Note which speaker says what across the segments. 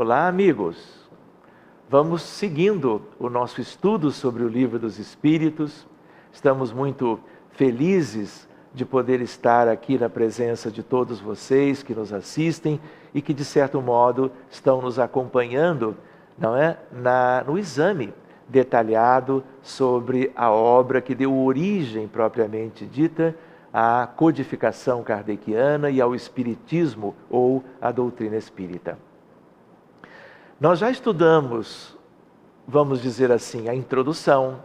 Speaker 1: Olá, amigos! Vamos seguindo o nosso estudo sobre o Livro dos Espíritos. Estamos muito felizes de poder estar aqui na presença de todos vocês que nos assistem e que, de certo modo, estão nos acompanhando, não é? No exame detalhado sobre a obra que deu origem, propriamente dita, à codificação kardeciana e ao Espiritismo ou à doutrina espírita. Nós já estudamos, vamos dizer assim, a introdução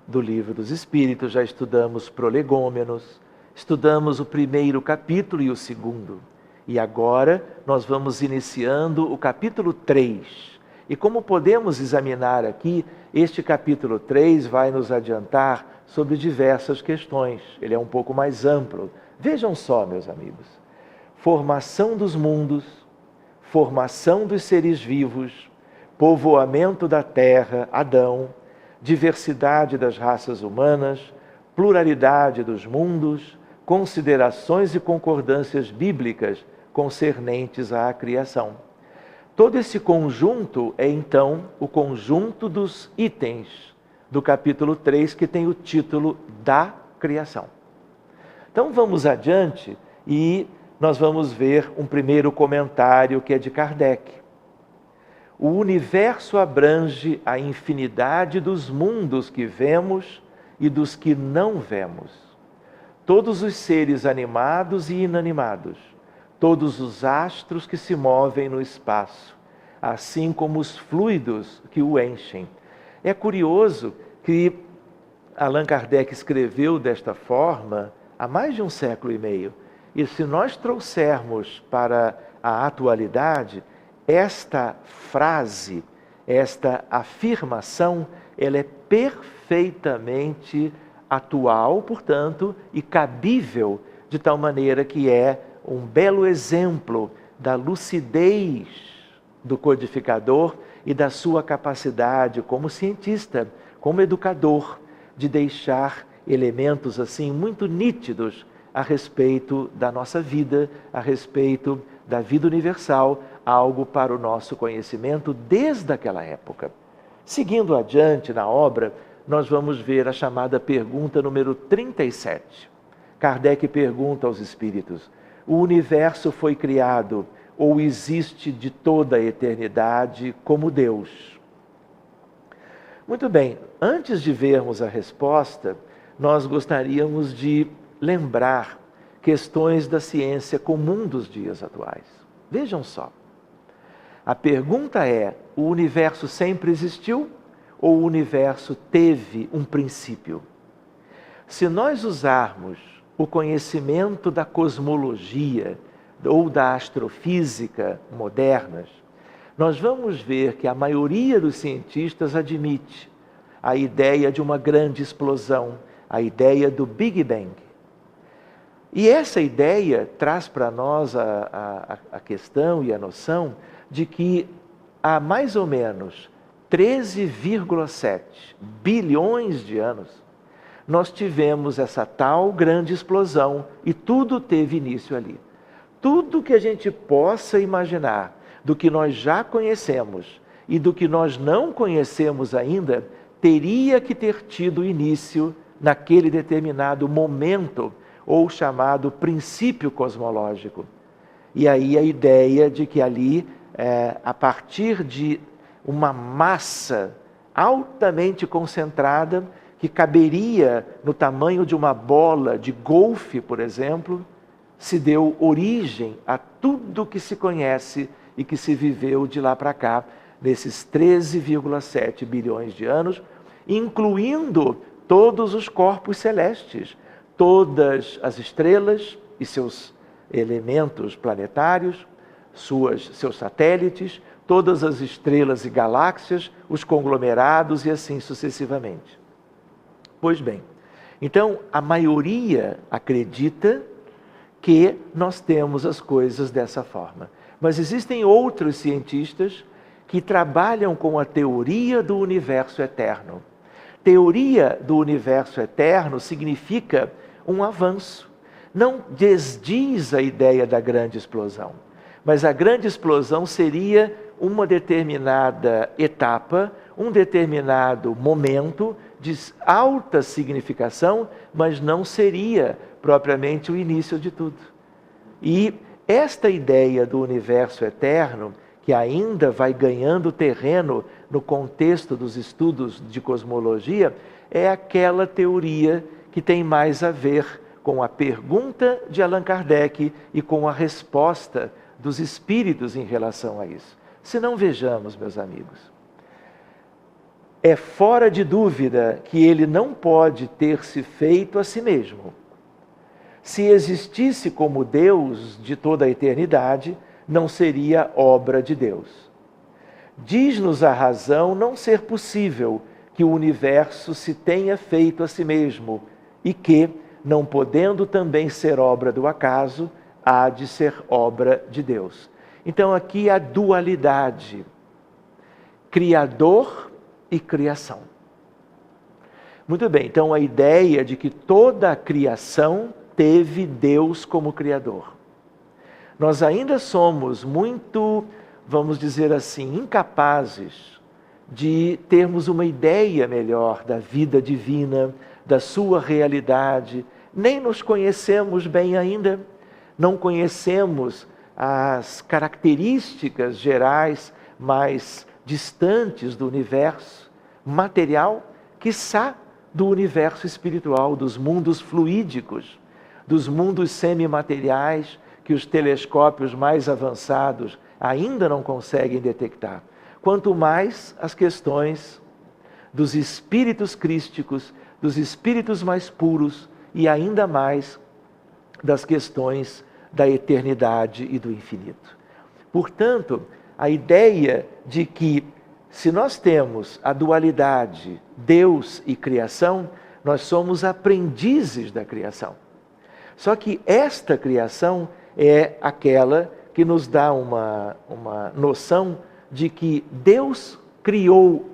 Speaker 1: do Livro dos Espíritos, já estudamos Prolegômenos, estudamos o primeiro capítulo e o segundo. E agora nós vamos iniciando o capítulo 3. E como podemos examinar aqui, este capítulo 3 vai nos adiantar sobre diversas questões. Ele é um pouco mais amplo. Vejam só, meus amigos. Formação dos mundos, formação dos seres vivos, povoamento da terra, Adão, diversidade das raças humanas, pluralidade dos mundos, considerações e concordâncias bíblicas concernentes à criação. Todo esse conjunto é, então, o conjunto dos itens do capítulo 3, que tem o título da criação. Então, vamos adiante e nós vamos ver um primeiro comentário que é de Kardec. O universo abrange a infinidade dos mundos que vemos e dos que não vemos. Todos os seres animados e inanimados, todos os astros que se movem no espaço, assim como os fluidos que o enchem. É curioso que Allan Kardec escreveu desta forma há mais de 1,5 séculos. E se nós trouxermos para a atualidade, esta frase, esta afirmação, ela é perfeitamente atual, portanto, e cabível, de tal maneira que é um belo exemplo da lucidez do codificador e da sua capacidade como cientista, como educador, de deixar elementos assim muito nítidos a respeito da nossa vida, a respeito da vida universal, algo para o nosso conhecimento desde aquela época. Seguindo adiante na obra, nós vamos ver a chamada pergunta número 37. Kardec pergunta aos espíritos: o universo foi criado ou existe de toda a eternidade como Deus? Muito bem, antes de vermos a resposta, nós gostaríamos de lembrar questões da ciência comum dos dias atuais. Vejam só. A pergunta é: o universo sempre existiu ou o universo teve um princípio? Se nós usarmos o conhecimento da cosmologia ou da astrofísica modernas, nós vamos ver que a maioria dos cientistas admite a ideia de uma grande explosão, a ideia do Big Bang. E essa ideia traz para nós a questão e a noção de que há mais ou menos 13,7 bilhões de anos, nós tivemos essa tal grande explosão e tudo teve início ali. Tudo que a gente possa imaginar do que nós já conhecemos e do que nós não conhecemos ainda, teria que ter tido início naquele determinado momento, ou chamado princípio cosmológico. E aí a ideia de que ali, a partir de uma massa altamente concentrada, que caberia no tamanho de uma bola de golfe, por exemplo, se deu origem a tudo que se conhece e que se viveu de lá para cá, nesses 13,7 bilhões de anos, incluindo todos os corpos celestes, todas as estrelas e seus elementos planetários, seus satélites, todas as estrelas e galáxias, os conglomerados e assim sucessivamente. Pois bem, então a maioria acredita que nós temos as coisas dessa forma. Mas existem outros cientistas que trabalham com a teoria do universo eterno. Teoria do universo eterno significa um avanço. Não desdiz a ideia da grande explosão, mas a grande explosão seria uma determinada etapa, um determinado momento de alta significação, mas não seria propriamente o início de tudo. E esta ideia do universo eterno, que ainda vai ganhando terreno no contexto dos estudos de cosmologia, é aquela teoria que tem mais a ver com a pergunta de Allan Kardec e com a resposta dos espíritos em relação a isso. Se não, vejamos, meus amigos, é fora de dúvida que ele não pode ter se feito a si mesmo. Se existisse como Deus de toda a eternidade, não seria obra de Deus. Diz-nos a razão não ser possível que o universo se tenha feito a si mesmo e que, não podendo também ser obra do acaso, há de ser obra de Deus. Então aqui a dualidade, criador e criação. Muito bem, então a ideia de que toda a criação teve Deus como criador. Nós ainda somos muito, vamos dizer assim, incapazes de termos uma ideia melhor da vida divina, da sua realidade. Nem nos conhecemos bem ainda, não conhecemos as características gerais mais distantes do universo material, quiçá do universo espiritual, dos mundos fluídicos, dos mundos semimateriais que os telescópios mais avançados ainda não conseguem detectar. Quanto mais as questões dos espíritos crísticos, dos espíritos mais puros e ainda mais das questões da eternidade e do infinito. Portanto, a ideia de que se nós temos a dualidade Deus e criação, nós somos aprendizes da criação. Só que esta criação é aquela que nos dá uma noção de que Deus criou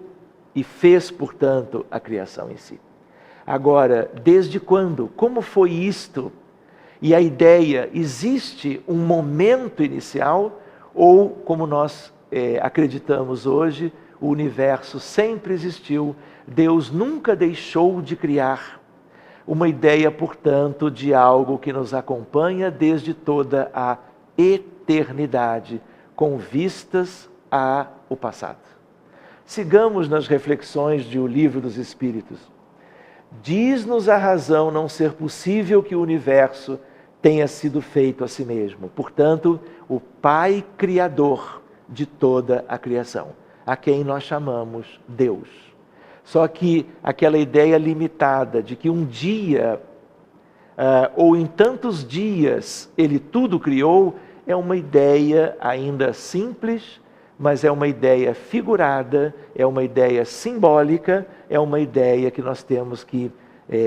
Speaker 1: e fez, portanto, a criação em si. Agora, desde quando? Como foi isto? E a ideia, existe um momento inicial ou, como nós acreditamos hoje, o universo sempre existiu, Deus nunca deixou de criar. Uma ideia, portanto, de algo que nos acompanha desde toda a eternidade, com vistas ao passado. Sigamos nas reflexões de O Livro dos Espíritos. Diz-nos a razão não ser possível que o universo tenha sido feito a si mesmo. Portanto, o Pai Criador de toda a criação, a quem nós chamamos Deus. Só que aquela ideia limitada de que um dia, ou em tantos dias, ele tudo criou, é uma ideia ainda simples, mas é uma ideia figurada, é uma ideia simbólica, é uma ideia que nós temos que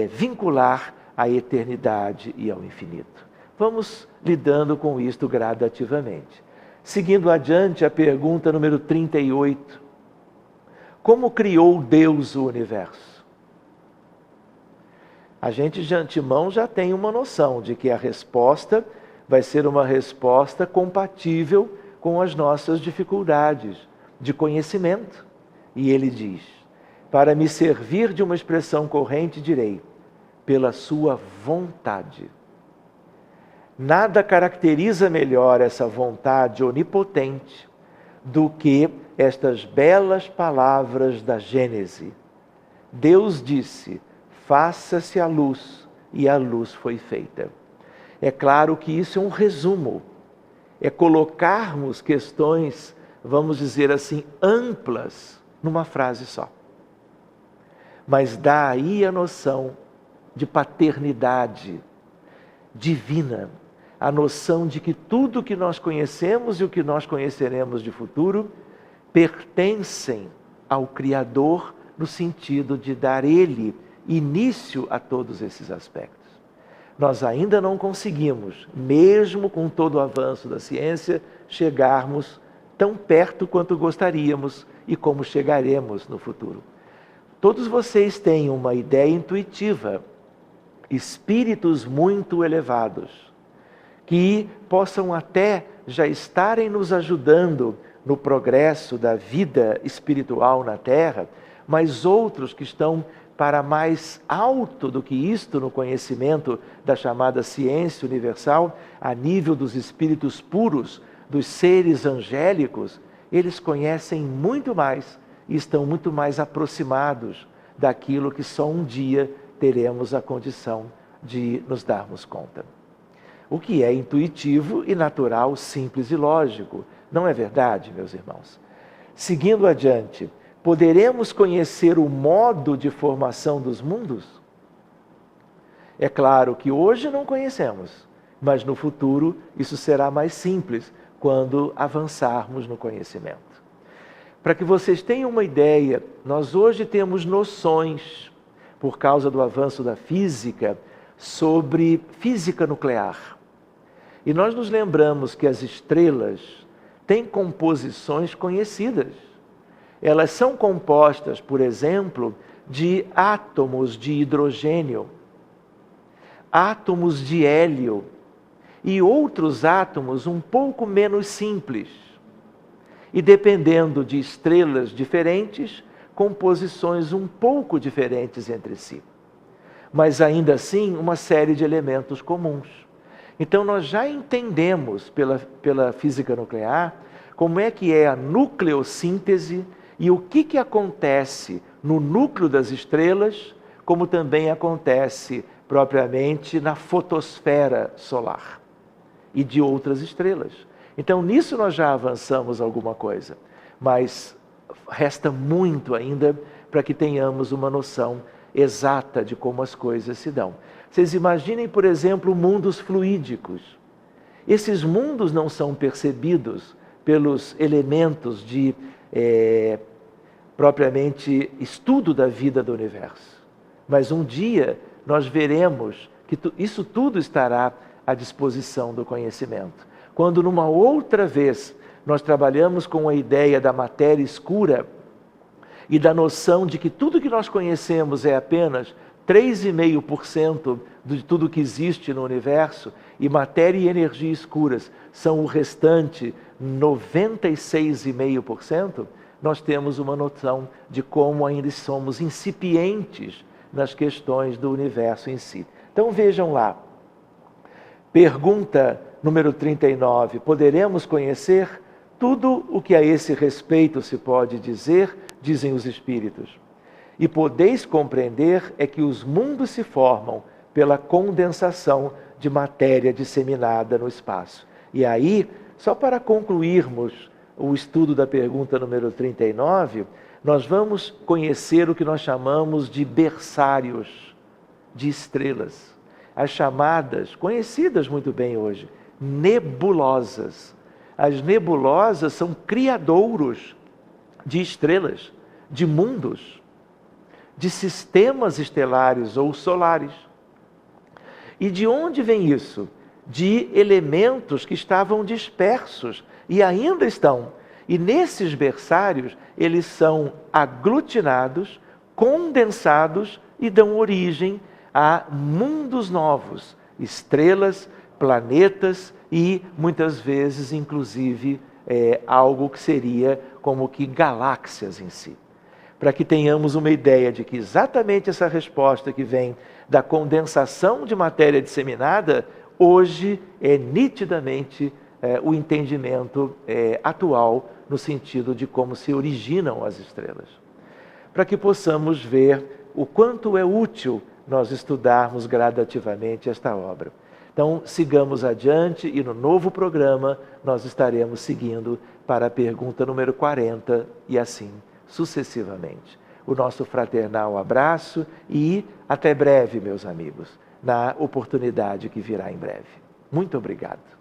Speaker 1: vincular à eternidade e ao infinito. Vamos lidando com isto gradativamente. Seguindo adiante, a pergunta número 38. Como criou Deus o universo? A gente de antemão já tem uma noção de que a resposta vai ser uma resposta compatível com as nossas dificuldades de conhecimento. E ele diz: para me servir de uma expressão corrente, direi, pela sua vontade. Nada caracteriza melhor essa vontade onipotente do que estas belas palavras da Gênese. Deus disse, faça-se a luz, e a luz foi feita. É claro que isso é um resumo, é colocarmos questões, vamos dizer assim, amplas, numa frase só. Mas dá aí a noção de paternidade divina, a noção de que tudo que nós conhecemos e o que nós conheceremos de futuro pertencem ao Criador, no sentido de dar Ele início a todos esses aspectos. Nós ainda não conseguimos, mesmo com todo o avanço da ciência, chegarmos tão perto quanto gostaríamos e como chegaremos no futuro. Todos vocês têm uma ideia intuitiva, espíritos muito elevados, que possam até já estarem nos ajudando no progresso da vida espiritual na Terra, mas outros que estão para mais alto do que isto no conhecimento da chamada ciência universal, a nível dos espíritos puros, dos seres angélicos, eles conhecem muito mais e estão muito mais aproximados daquilo que só um dia teremos a condição de nos darmos conta. O que é intuitivo e natural, simples e lógico. Não é verdade, meus irmãos? Seguindo adiante, poderemos conhecer o modo de formação dos mundos? É claro que hoje não conhecemos, mas no futuro isso será mais simples quando avançarmos no conhecimento. Para que vocês tenham uma ideia, nós hoje temos noções, por causa do avanço da física, sobre física nuclear. E nós nos lembramos que as estrelas têm composições conhecidas. Elas são compostas, por exemplo, de átomos de hidrogênio, átomos de hélio e outros átomos um pouco menos simples. E dependendo de estrelas diferentes, composições um pouco diferentes entre si. Mas ainda assim, uma série de elementos comuns. Então nós já entendemos pela física nuclear como é que é a nucleossíntese e o que acontece no núcleo das estrelas, como também acontece propriamente na fotosfera solar e de outras estrelas. Então nisso nós já avançamos alguma coisa, mas resta muito ainda para que tenhamos uma noção exata de como as coisas se dão. Vocês imaginem, por exemplo, mundos fluídicos. Esses mundos não são percebidos pelos elementos de propriamente estudo da vida do universo. Mas um dia nós veremos que isso tudo estará à disposição do conhecimento. Quando numa outra vez nós trabalhamos com a ideia da matéria escura e da noção de que tudo que nós conhecemos é apenas 3,5% de tudo que existe no universo, e matéria e energia escuras são o restante 96,5%, nós temos uma noção de como ainda somos incipientes nas questões do universo em si. Então vejam lá, pergunta número 39, poderemos conhecer tudo o que a esse respeito se pode dizer, dizem os Espíritos. E podeis compreender é que os mundos se formam pela condensação de matéria disseminada no espaço. E aí, só para concluirmos o estudo da pergunta número 39, nós vamos conhecer o que nós chamamos de berçários de estrelas. As chamadas, conhecidas muito bem hoje, nebulosas. As nebulosas são criadouros de estrelas, de mundos, de sistemas estelares ou solares. E de onde vem isso? De elementos que estavam dispersos e ainda estão. E nesses berçários, eles são aglutinados, condensados e dão origem a mundos novos, estrelas, planetas e muitas vezes, inclusive, algo que seria como que galáxias em si. Para que tenhamos uma ideia de que exatamente essa resposta que vem da condensação de matéria disseminada, hoje é nitidamente o entendimento atual no sentido de como se originam as estrelas. Para que possamos ver o quanto é útil nós estudarmos gradativamente esta obra. Então, sigamos adiante e no novo programa nós estaremos seguindo para a pergunta número 40 e assim sucessivamente. O nosso fraternal abraço e até breve, meus amigos, na oportunidade que virá em breve. Muito obrigado.